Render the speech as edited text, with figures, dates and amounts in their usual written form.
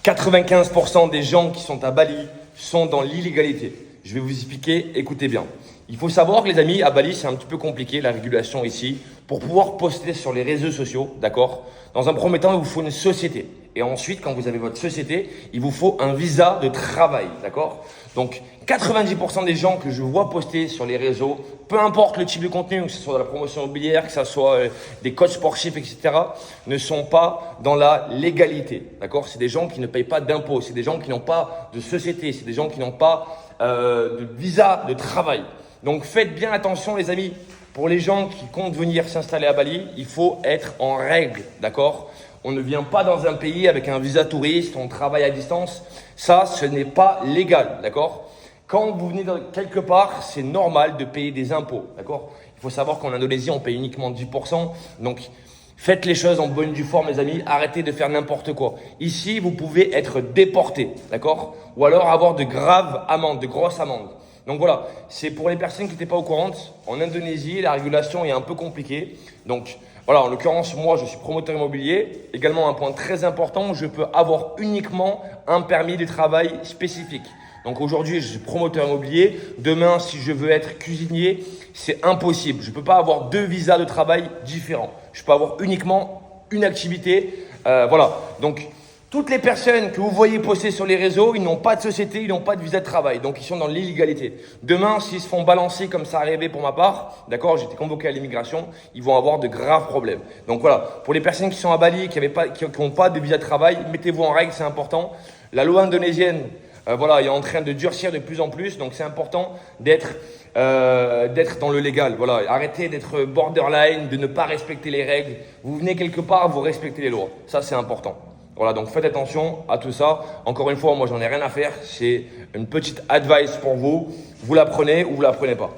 95% des gens qui sont à Bali sont dans l'illégalité. Je vais vous expliquer, écoutez bien. Il faut savoir que les amis, à Bali, c'est un petit peu compliqué la régulation ici. Pour pouvoir poster sur les réseaux sociaux, d'accord? Dans un premier temps, il vous faut une société. Et ensuite, quand vous avez votre société, il vous faut un visa de travail, d'accord? Donc, 90% des gens que je vois poster sur les réseaux, peu importe le type de contenu, que ce soit de la promotion immobilière, que ce soit des coachs sportifs, etc., ne sont pas dans la légalité, d'accord? C'est des gens qui ne payent pas d'impôts, c'est des gens qui n'ont pas de société, c'est des gens qui n'ont pas de visa de travail. Donc, faites bien attention, les amis. Pour les gens qui comptent venir s'installer à Bali, il faut être en règle, d'accord? On ne vient pas dans un pays avec un visa touriste, on travaille à distance. Ça, ce n'est pas légal, d'accord? Quand vous venez quelque part, c'est normal de payer des impôts, d'accord? Il faut savoir qu'en Indonésie, on paye uniquement 10%. Donc, faites les choses en bonne et due forme, les amis. Arrêtez de faire n'importe quoi. Ici, vous pouvez être déporté, d'accord? Ou alors avoir de graves amendes, de grosses amendes. Donc voilà, c'est pour les personnes qui n'étaient pas au courant. En Indonésie, la régulation est un peu compliquée. Donc voilà, en l'occurrence, moi, je suis promoteur immobilier. Également, un point très important, je peux avoir uniquement un permis de travail spécifique. Donc aujourd'hui, je suis promoteur immobilier. Demain, si je veux être cuisinier, c'est impossible. Je ne peux pas avoir deux visas de travail différents. Je peux avoir uniquement une activité. Voilà, donc toutes les personnes que vous voyez poster sur les réseaux, ils n'ont pas de société, ils n'ont pas de visa de travail. Donc, ils sont dans l'illégalité. Demain, s'ils se font balancer comme ça arrivé pour ma part, d'accord, j'étais convoqué à l'immigration, ils vont avoir de graves problèmes. Donc, voilà, pour les personnes qui sont à Bali, qui n'ont pas de visa de travail, mettez-vous en règle, c'est important. La loi indonésienne, voilà, est en train de durcir de plus en plus. Donc, c'est important d'être dans le légal. Voilà, arrêtez d'être borderline, de ne pas respecter les règles. Vous venez quelque part, vous respectez les lois. Ça, c'est important. Voilà, donc faites attention à tout ça. Encore une fois, moi, j'en ai rien à faire. C'est une petite advice pour vous. Vous la prenez ou vous la prenez pas.